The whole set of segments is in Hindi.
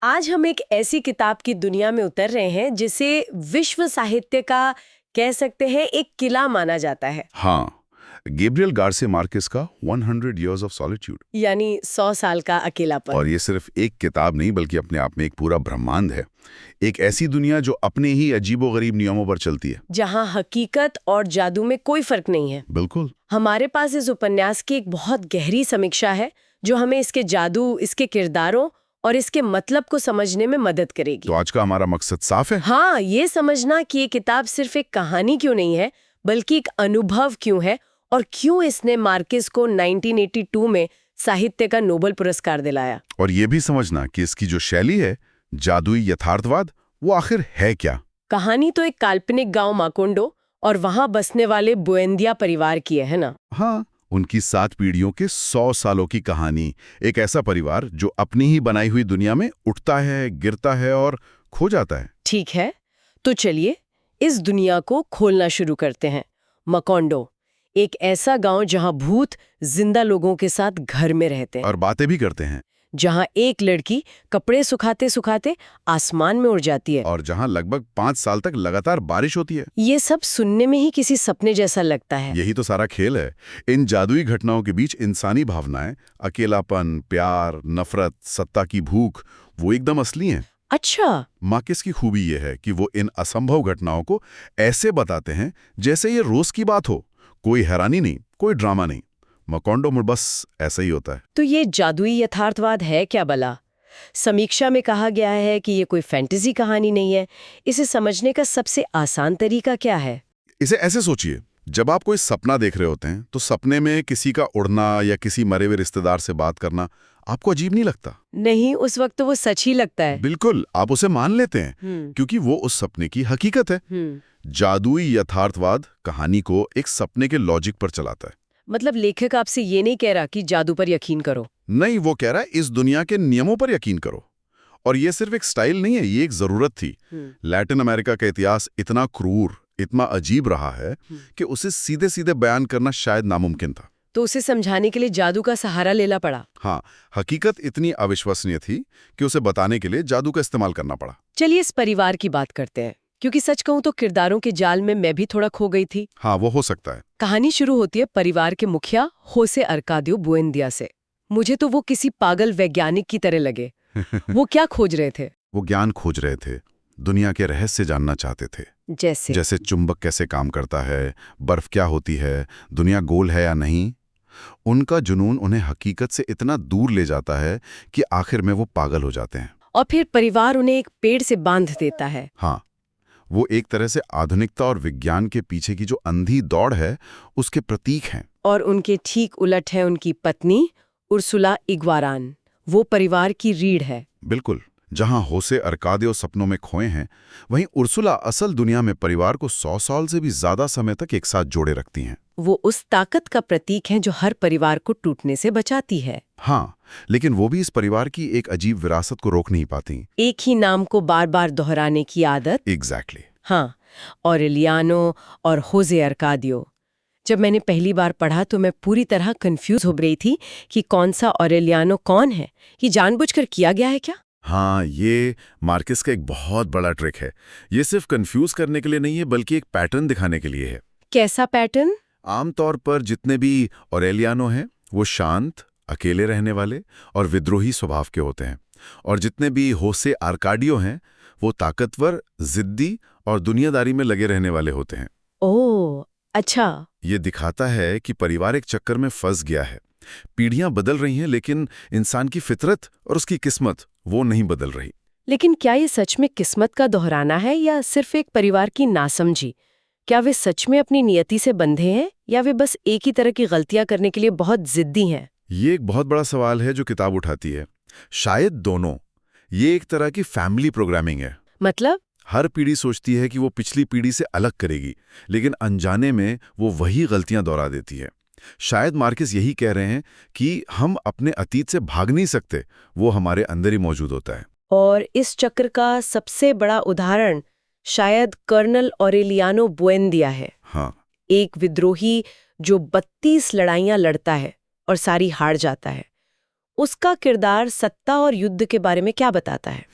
आज हम एक ऐसी किताब की दुनिया में उतर रहे हैं जिसे विश्व साहित्य का कह सकते हैं एक किला माना जाता है। हाँ, गैब्रियल गार्सिया मार्केस का 100 Years of Solitude। यानी 100 साल का अकेलापन। और ये सिर्फ एक किताब नहीं बल्कि अपने आप में एक पूरा ब्रह्मांड है। एक ऐसी दुनिया जो अपने ही अजीबोगरीब नियमों पर चलती है। जहां हकीकत और जादू में कोई फर्क नहीं है। बिल्कुल। हमारे पास इस उपन्यास की एक बहुत गहरी समीक्षा है जो हमें इसके जादू, इसके किरदारों और इसके मतलब को समझने में मदद करेगी। तो आज का हमारा मकसद साफ है। हाँ, ये समझना कि ये किताब सिर्फ एक कहानी क्यों नहीं है बल्कि एक अनुभव क्यों है और क्यों इसने मार्केस को 1982 में साहित्य का नोबेल पुरस्कार दिलाया। और ये भी समझना कि इसकी जो शैली है, जादुई यथार्थवाद, वो आखिर है क्या। कहानी तो एक काल्पनिक गांव माकोंडो और वहां बसने वाले बुएंदिया परिवार की है ना। हाँ, उनकी 7 पीढ़ियों के 100 सालों की कहानी। एक ऐसा परिवार जो अपनी ही बनाई हुई दुनिया में उठता है, गिरता है और खो जाता है। ठीक है, तो चलिए इस दुनिया को खोलना शुरू करते हैं। माकोंडो एक ऐसा गांव जहां भूत जिंदा लोगों के साथ घर में रहते हैं और बातें भी करते हैं। जहां एक लड़की कपड़े सुखाते सुखाते आसमान में उड़ जाती है और जहां लगभग 5 साल तक लगातार बारिश होती है। ये सब सुनने में ही किसी सपने जैसा लगता है। यही तो सारा खेल है। इन जादुई घटनाओं के बीच इंसानी भावनाएं, अकेलापन, प्यार, नफरत, सत्ता की भूख, वो एकदम असली हैं। अच्छा, मार्केस की खूबी ये है कि वो इन असंभव घटनाओं को ऐसे बताते हैं जैसे ये रोज की बात हो। कोई हैरानी नहीं, कोई ड्रामा नहीं। माकोंडो में बस ऐसा ही होता है। तो ये जादुई यथार्थवाद है क्या भला? समीक्षा में कहा गया है कि ये कोई फैंटेसी कहानी नहीं है। इसे समझने का सबसे आसान तरीका क्या है? इसे ऐसे सोचिए, जब आप कोई सपना देख रहे होते हैं तो सपने में किसी का उड़ना या किसी मरे हुए रिश्तेदार से बात करना आपको अजीब नहीं लगता? नहीं, उस वक्त तो वो सच ही लगता है। बिल्कुल, आप उसे मान लेते हैं क्योंकि वो उस सपने की हकीकत है। जादुई यथार्थवाद कहानी को एक सपने के लॉजिक पर चलाता है। मतलब लेखक आपसे ये नहीं कह रहा कि जादू पर यकीन करो। नहीं, वो कह रहा है इस दुनिया के नियमों पर यकीन करो। और ये सिर्फ एक स्टाइल नहीं है, ये एक जरूरत थी। लैटिन अमेरिका का इतिहास इतना क्रूर, इतना अजीब रहा है कि उसे सीधे सीधे बयान करना शायद नामुमकिन था। तो उसे समझाने के लिए जादू का सहारा लेना पड़ा। हाँ, हकीकत इतनी अविश्वसनीय थी कि उसे बताने के लिए जादू का इस्तेमाल करना पड़ा। चलिए इस परिवार की बात करते हैं, क्योंकि सच कहूं तो किरदारों के जाल में मैं भी थोड़ा खो गई थी। हाँ, वो हो सकता है। कहानी शुरू होती है परिवार के मुखिया होसे अर्कादियो बुएंदिया से। मुझे तो वो किसी पागल वैज्ञानिक की तरह लगे। वो क्या खोज रहे थे? वो ज्ञान खोज रहे थे, दुनिया के रहस्य जानना चाहते थे। जैसे चुंबक कैसे काम करता है, बर्फ क्या होती है, दुनिया गोल है या नहीं। उनका जुनून उन्हें हकीकत से इतना दूर ले जाता है कि आखिर में वो पागल हो जाते हैं। और फिर परिवार उन्हें एक पेड़ से बांध देता है। हाँ, वो एक तरह से आधुनिकता और विज्ञान के पीछे की जो अंधी दौड़ है उसके प्रतीक हैं। और उनके ठीक उलट है उनकी पत्नी उर्सुला इग्वारान। वो परिवार की रीढ़ है। बिल्कुल, जहां होसे अर्कादियो सपनों में खोए हैं, वहीं उर्सुला असल दुनिया में परिवार को 100 साल से भी ज्यादा समय तक एक साथ जोड़े रखती हैं। वो उस ताकत का प्रतीक है जो हर परिवार को टूटने से बचाती है। हाँ, लेकिन वो भी इस परिवार की एक अजीब विरासत को रोक नहीं पाती। एक ही नाम को बार बार दोहराने की आदत। एग्जैक्टली। हाँ, ऑरेलियानो और होसे अर्कादियो। जब मैंने पहली बार पढ़ा तो मैं पूरी तरह कंफ्यूज हो गई थी कि कौन सा ऑरेलियानो कौन है। ये जानबूझकर किया गया है क्या? हाँ, ये मार्केस का एक बहुत बड़ा ट्रिक है। ये सिर्फ कंफ्यूज करने के लिए नहीं है बल्कि एक पैटर्न दिखाने के लिए है। कैसा पैटर्न? आमतौर पर जितने भी ऑरेलियानो हैं वो शांत, अकेले रहने वाले और विद्रोही स्वभाव के होते हैं। और जितने भी होसे आर्काडियो हैं वो ताकतवर, जिद्दी और दुनियादारी में लगे रहने वाले होते हैं। ओह, अच्छा। ये दिखाता है कि परिवार एक चक्कर में फंस गया है। पीढ़ियां बदल रही हैं लेकिन इंसान की फितरत और उसकी किस्मत वो नहीं बदल रही। लेकिन क्या ये सच में किस्मत का दोहराना है या सिर्फ एक परिवार की नासमझी? क्या वे सच में अपनी नियति से बंधे हैं या वे बस एक ही तरह की गलतियां करने के लिए बहुत जिद्दी हैं? ये एक बहुत बड़ा सवाल है जो किताब उठाती है। शायद दोनों। ये एक तरह की फैमिली प्रोग्रामिंग है। मतलब? हर पीढ़ी सोचती है कि वो पिछली पीढ़ी से अलग करेगी, लेकिन अनजाने में वो वही गलतियां दोहरा देती है। शायद मार्केस यही कह रहे हैं कि हम अपने अतीत से भाग नहीं सकते, वो हमारे अंदर ही मौजूद होता है। और इस चक्र का सबसे बड़ा उदाहरण शायद कर्नल ऑरेलियानो बुएंदिया है। हाँ, एक विद्रोही जो 32 लड़ाइयां लड़ता है और सारी हार जाता है। उसका किरदार सत्ता और युद्ध के बारे में क्या बताता है?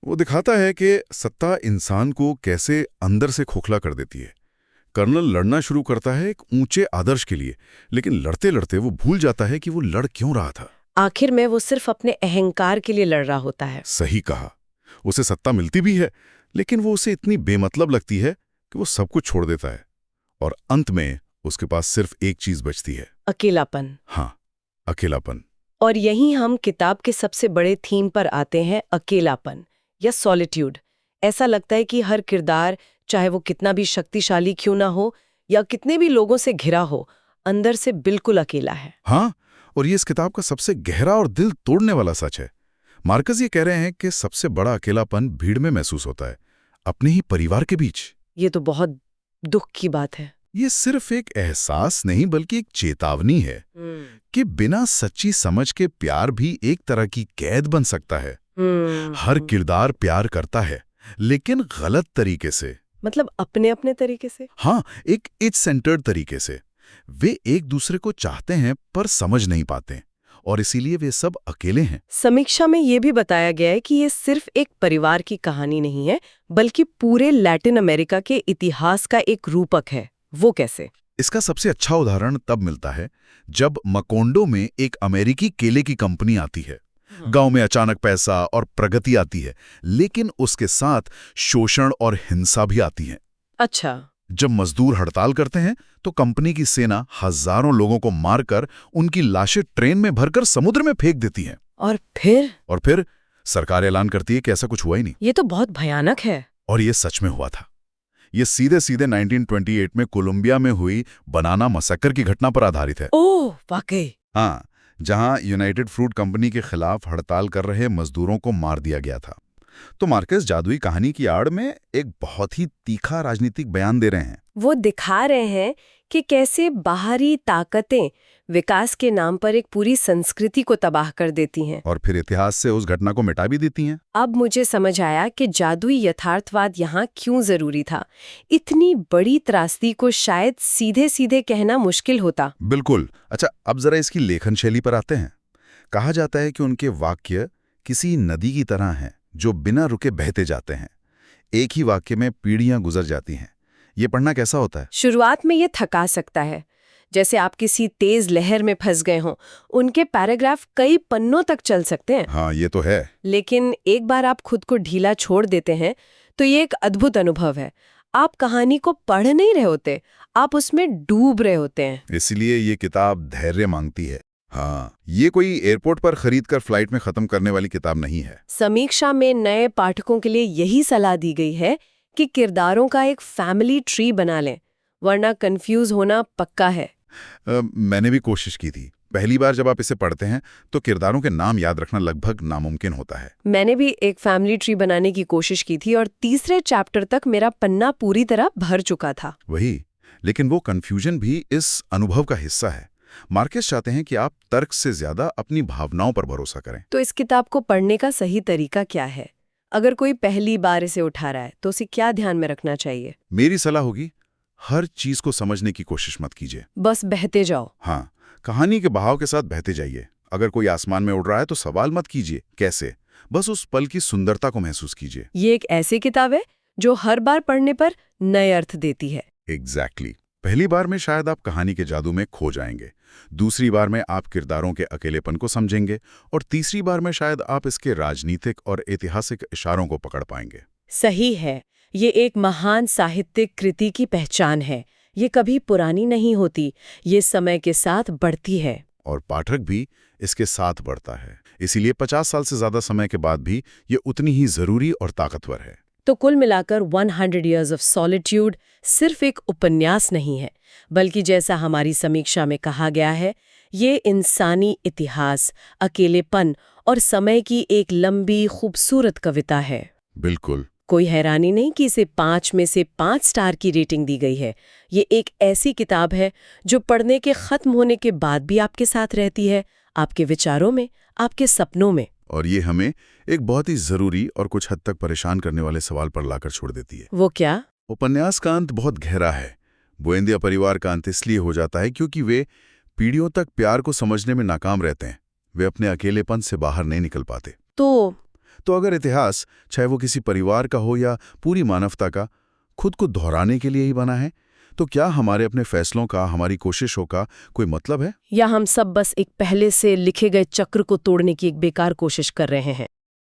वो दिखाता है कि सत्ता इंसान को कैसे अंदर से खोखला कर देती है। कर्नल लड़ना शुरू करता है एक ऊंचे आदर्श के लिए, लेकिन लड़ते लड़ते वो भूल जाता है कि वो लड़ क्यों रहा था। आखिर में वो सिर्फ अपने अहंकार के लिए लड़ रहा होता है। सही कहा। उसे सत्ता मिलती भी है, लेकिन वो उसे इतनी बेमतलब लगती है कि वो सब कुछ छोड़ देता है, और अंत में उसके पास सिर्फ एक चीज बचती है, अकेलापन। हाँ, अकेलापन। और यहीं हम किताब के सबसे बड़े थीम पर आते हैं, अकेलापन या सॉलिट्यूड। ऐसा लगता है कि हर किरदार, चाहे वो कितना भी शक्तिशाली क्यों ना हो या कितने भी लोगों से घिरा हो, अंदर से बिल्कुल अकेला है। हाँ, और ये इस किताब का सबसे गहरा और दिल तोड़ने वाला सच है। मार्कस ये कह रहे हैं कि सबसे बड़ा अकेलापन भीड़ में महसूस होता है, अपने ही परिवार के बीच। ये तो बहुत दुख की बात है। ये सिर्फ एक एहसास नहीं बल्कि एक चेतावनी है कि बिना सच्ची समझ के प्यार भी एक तरह की कैद बन सकता है। हर किरदार प्यार करता है, लेकिन गलत तरीके से। मतलब अपने अपने तरीके से। हाँ, एक इच सेंटर्ड तरीके से। वे एक दूसरे को चाहते हैं पर समझ नहीं पाते, और इसीलिए वे सब अकेले हैं। समीक्षा में ये भी बताया गया है कि ये सिर्फ एक परिवार की कहानी नहीं है, बल्कि पूरे लैटिन अमेरिका के इतिहास का एक रूपक है। वो कैसे? इसका सबसे अच्छा उदाहरण तब मिलता है जब मकोंडो में एक अमेरिकी केले की कंपनी आती है। गांव में अचानक पैसा और प्रगति आती है, लेकिन उसके साथ शोषण और हिंसा भी आती है। अच्छा। जब मजदूर हड़ताल करते हैं तो कंपनी की सेना हजारों लोगों को मारकर उनकी लाशें ट्रेन में भरकर समुद्र में फेंक देती है। और फिर सरकार ऐलान करती है कि ऐसा कुछ हुआ ही नहीं। ये तो बहुत भयानक है। और ये सच में हुआ था। ये सीधे सीधे 1928 में कोलंबिया में हुई बनाना मसक्कर की घटना पर आधारित है। ओह, वाकई? हाँ, जहां यूनाइटेड फ्रूट कंपनी के खिलाफ हड़ताल कर रहे मजदूरों को मार दिया गया था। तो मार्कस जादुई कहानी की आड़ में एक बहुत ही तीखा राजनीतिक बयान दे रहे हैं। वो दिखा रहे हैं कि कैसे बाहरी ताकतें विकास के नाम पर एक पूरी संस्कृति को तबाह कर देती हैं, और फिर इतिहास से उस घटना को मिटा भी देती हैं। अब मुझे समझ आया कि जादुई यथार्थवाद यहाँ क्यों जरूरी था। इतनी बड़ी त्रासदी को शायद सीधे सीधे कहना मुश्किल होता। बिल्कुल। अच्छा, अब जरा इसकी लेखन शैली पर आते हैं। कहा जाता है कि उनके वाक्य किसी नदी की तरह हैं जो बिना रुके बहते जाते हैं। एक ही वाक्य में पीढ़ियां गुजर जाती हैं। ये पढ़ना कैसा होता है? शुरुआत में ये थका सकता है, जैसे आप किसी तेज लहर में फंस गए हों। उनके पैराग्राफ कई पन्नों तक चल सकते हैं। हाँ, ये तो है। लेकिन एक बार आप खुद को ढीला छोड़ देते हैं तो ये एक अद्भुत अनुभव है। आप कहानी को पढ़ नहीं रहे होते, आप उसमें डूब रहे होते हैं। इसलिए ये किताब धैर्य मांगती है। हाँ, ये कोई एयरपोर्ट पर खरीदकर फ्लाइट में खत्म करने वाली किताब नहीं है। समीक्षा में नए पाठकों के लिए यही सलाह दी गई है कि किरदारों का एक फैमिली ट्री बना लें, वरना कंफ्यूज होना पक्का है। मैंने भी कोशिश की थी। पहली बार जब आप इसे पढ़ते हैं तो किरदारों के नाम याद रखना लगभग नामुमकिन होता है। मैंने भी एक फैमिली ट्री बनाने की कोशिश की थी और तीसरे चैप्टर तक मेरा पन्ना पूरी तरह भर चुका था। वही, लेकिन वो कंफ्यूजन भी इस अनुभव का हिस्सा है। मार्केस चाहते हैं कि आप तर्क से ज्यादा अपनी भावनाओं पर भरोसा करें। तो इस किताब को पढ़ने का सही तरीका क्या है? अगर कोई पहली बार इसे उठा रहा है तो उसे क्या ध्यान में रखना चाहिए? मेरी सलाह होगी, हर चीज को समझने की कोशिश मत कीजिए, बस बहते जाओ। हाँ, कहानी के बहाव के साथ बहते जाइए। अगर कोई आसमान में उड़ रहा है तो सवाल मत कीजिए कैसे, बस उस पल की सुंदरता को महसूस कीजिए। ये एक ऐसी किताब है जो हर बार पढ़ने पर नए अर्थ देती है। एग्जैक्टली। पहली बार में शायद आप कहानी के जादू में खो जाएंगे, दूसरी बार में आप किरदारों के अकेलेपन को समझेंगे, और तीसरी बार में शायद आप इसके राजनीतिक और ऐतिहासिक इशारों को पकड़ पाएंगे। सही है। ये एक महान साहित्यिक कृति की पहचान है। ये कभी पुरानी नहीं होती, ये समय के साथ बढ़ती है। और पाठक भी इसके साथ बढ़ता है। इसीलिए 50 साल से ज्यादा समय के बाद भी ये उतनी ही जरूरी और ताकतवर है। तो कुल मिलाकर 100 Years of Solitude सिर्फ एक उपन्यास नहीं है, बल्कि जैसा हमारी समीक्षा में कहा गया है, ये इंसानी इतिहास, अकेलेपन और समय की एक लंबी खूबसूरत कविता है। बिल्कुल। कोई हैरानी नहीं कि इसे 5 में से 5 स्टार की रेटिंग दी गई है। ये एक ऐसी किताब है जो पढ़ने के खत्म होने के बाद भी आपके साथ रहती है, आपके विचारों में, आपके सपनों में। और ये हमें एक बहुत ही जरूरी और कुछ हद तक परेशान करने वाले सवाल पर लाकर छोड़ देती है। वो क्या? उपन्यास का अंत बहुत गहरा है। बुएंदिया परिवार का अंत इसलिए हो जाता है क्योंकि वे पीढ़ियों तक प्यार को समझने में नाकाम रहते हैं। वे अपने अकेलेपन से बाहर नहीं निकल पाते। तो अगर इतिहास, चाहे वो किसी परिवार का हो या पूरी मानवता का, खुद को दोहराने के लिए ही बना है, तो क्या हमारे अपने फैसलों का, हमारी कोशिशों का कोई मतलब है? या हम सब बस एक पहले से लिखे गए चक्र को तोड़ने की एक बेकार कोशिश कर रहे हैं?